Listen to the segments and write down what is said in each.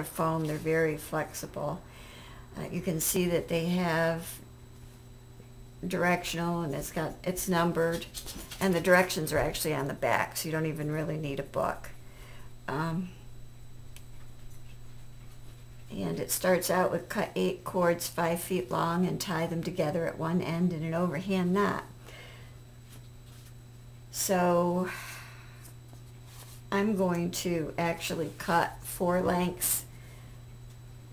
foam. They're very flexible. You can see that they have directional, and it's numbered, and the directions are actually on the back, so you don't even really need a book. And it starts out with cut 8 cords 5 feet long and tie them together at one end in an overhand knot. So I'm going to actually cut 4 lengths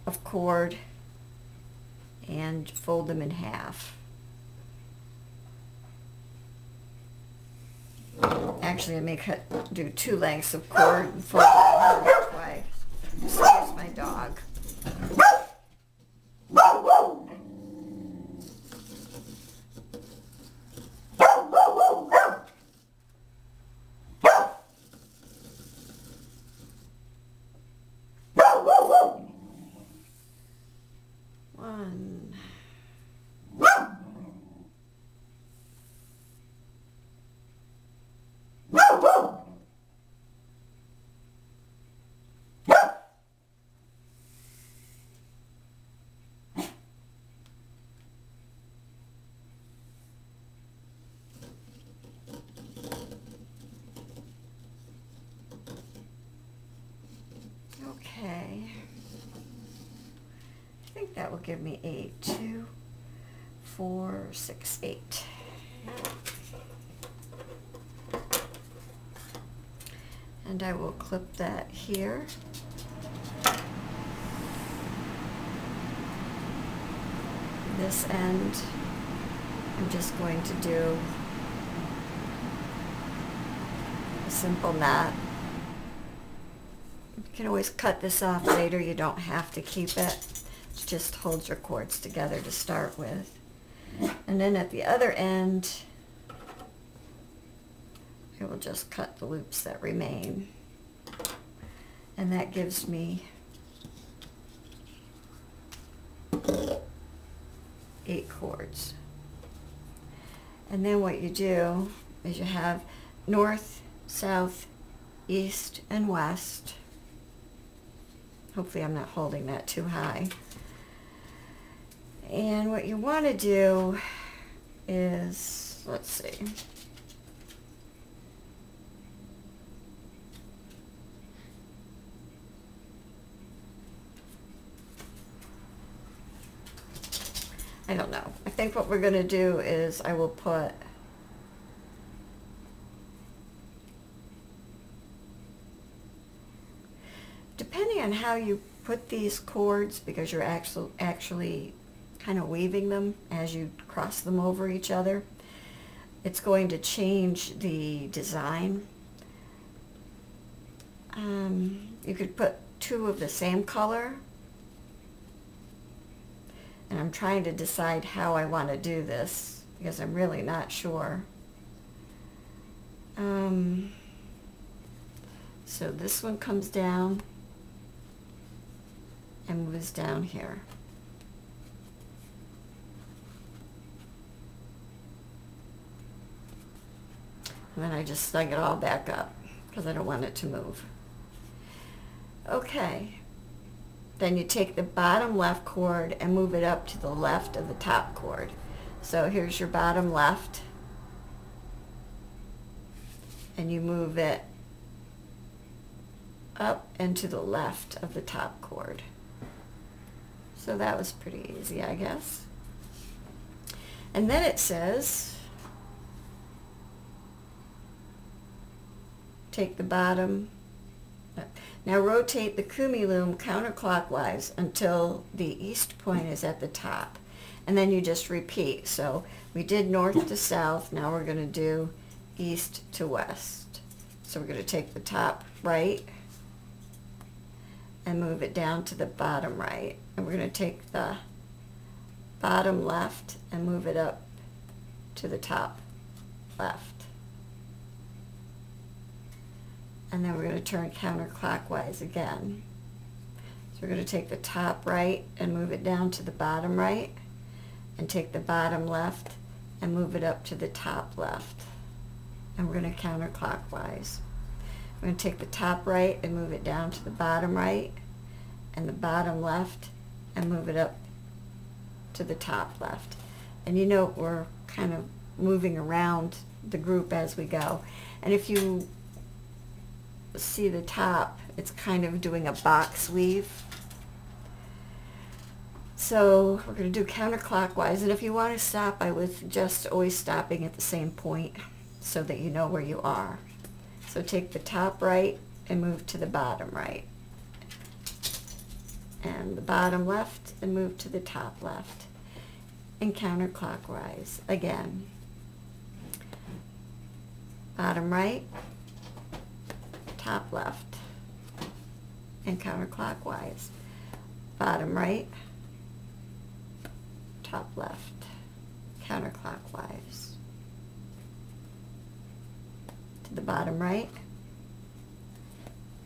of cord and fold them in half. Actually, I may do 2 lengths of cord and fold them in half twice. Excuse my dog. One. Okay, I think that will give me 8. 2, 4, 6, 8. And I will clip that here. This end, I'm just going to do a simple knot. You can always cut this off later. You don't have to keep it. It just holds your cords together to start with. And then at the other end, I will just cut the loops that remain. And that gives me 8 cords. And then what you do is you have north, south, east, and west. Hopefully I'm not holding that too high. And what you want to do is, let's see. I don't know. I think what we're going to do is I will put depending on how you put these cords, because you're actually kind of weaving them as you cross them over each other, it's going to change the design. You could put 2 of the same color, and I'm trying to decide how I want to do this because I'm really not sure. So this one comes down and moves down here. And then I just snug it all back up because I don't want it to move. Okay. Then you take the bottom left cord and move it up to the left of the top cord. So here's your bottom left, and you move it up and to the left of the top cord. So that was pretty easy, I guess. And then it says, take the bottom, now rotate the Kumi-loom counterclockwise until the east point is at the top. And then you just repeat. So we did north to south, now we're going to do east to west. So we're going to take the top right and move it down to the bottom right. And we're going to take the bottom left and move it up to the top left. And then we're going to turn counterclockwise again. So we're going to take the top right and move it down to the bottom right, and take the bottom left and move it up to the top left. And we're going to counterclockwise. We're going to take the top right and move it down to the bottom right, and the bottom left and move it up to the top left. And you know we're kind of moving around the group as we go. And if you see the top, it's kind of doing a box weave. So we're going to do counterclockwise, and if you want to stop, I would suggest always stopping at the same point so that you know where you are. So take the top right and move to the bottom right, and the bottom left and move to the top left, and counterclockwise again. Bottom right, top left, and counterclockwise. Bottom right, top left, counterclockwise. To the bottom right,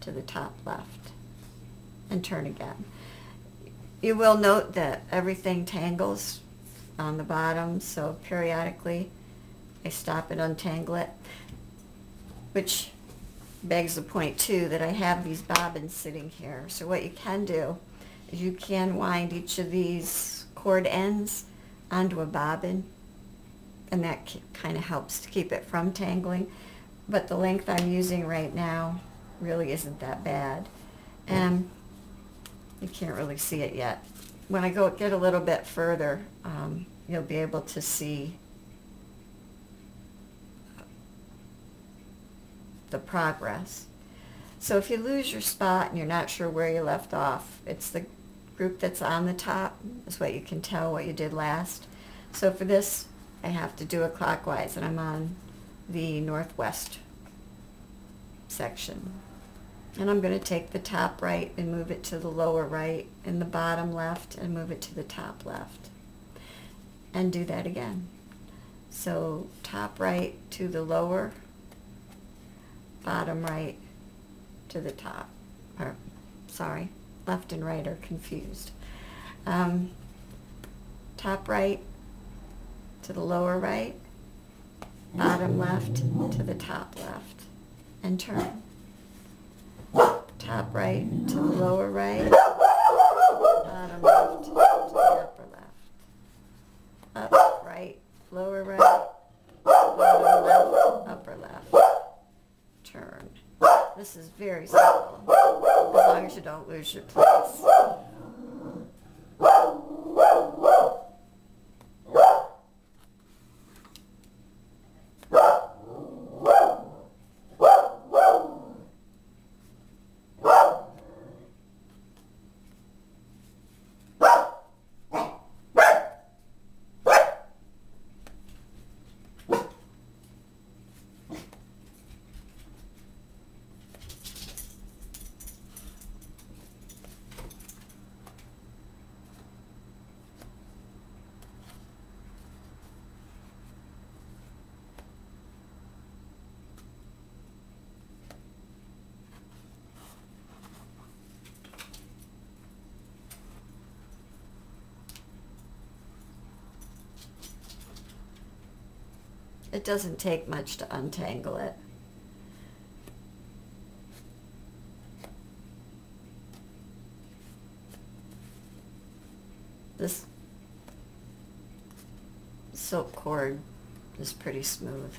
to the top left, and turn again. You will note that everything tangles on the bottom, so periodically I stop and untangle it, which begs the point too that I have these bobbins sitting here. So what you can do is you can wind each of these cord ends onto a bobbin, and that kind of helps to keep it from tangling. But the length I'm using right now really isn't that bad, and you can't really see it yet. When I get a little bit further, you'll be able to see the progress. So if you lose your spot and you're not sure where you left off, it's the group that's on the top is what you can tell what you did last. So for this, I have to do it clockwise, and I'm on the northwest section. And I'm going to take the top right and move it to the lower right, and the bottom left and move it to the top left. And do that again. So top right to the lower, bottom right to the top. Or, sorry, left and right are confused. Top right to the lower right, bottom left to the top left, and turn. Top right to the lower right, bottom left to the upper left. Up, right, lower right, bottom left, upper left. Turn. This is very simple, as long as you don't lose your place. It doesn't take much to untangle it. This silk cord is pretty smooth.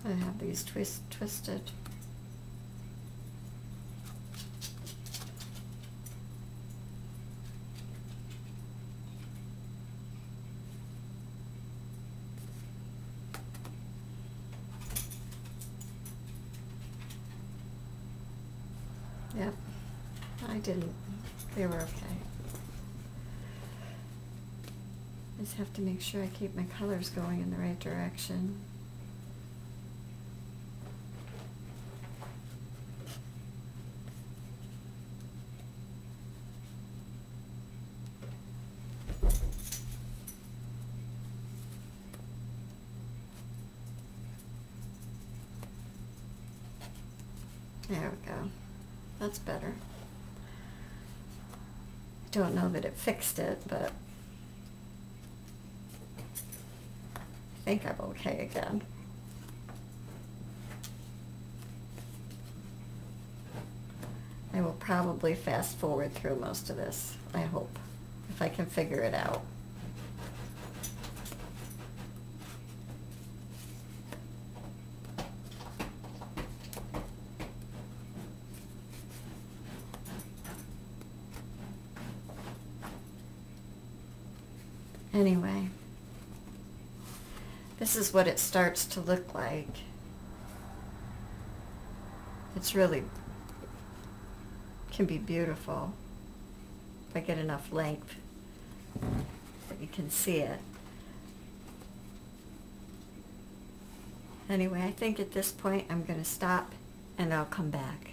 I have these twisted. Yep, I didn't. They were okay. Just have to make sure I keep my colors going in the right direction. There we go. That's better. I don't know that it fixed it, but I think I'm okay again. I will probably fast forward through most of this, I hope, if I can figure it out. Anyway, this is what it starts to look like. It's really, can be beautiful if I get enough length that you can see it. Anyway, I think at this point I'm going to stop and I'll come back.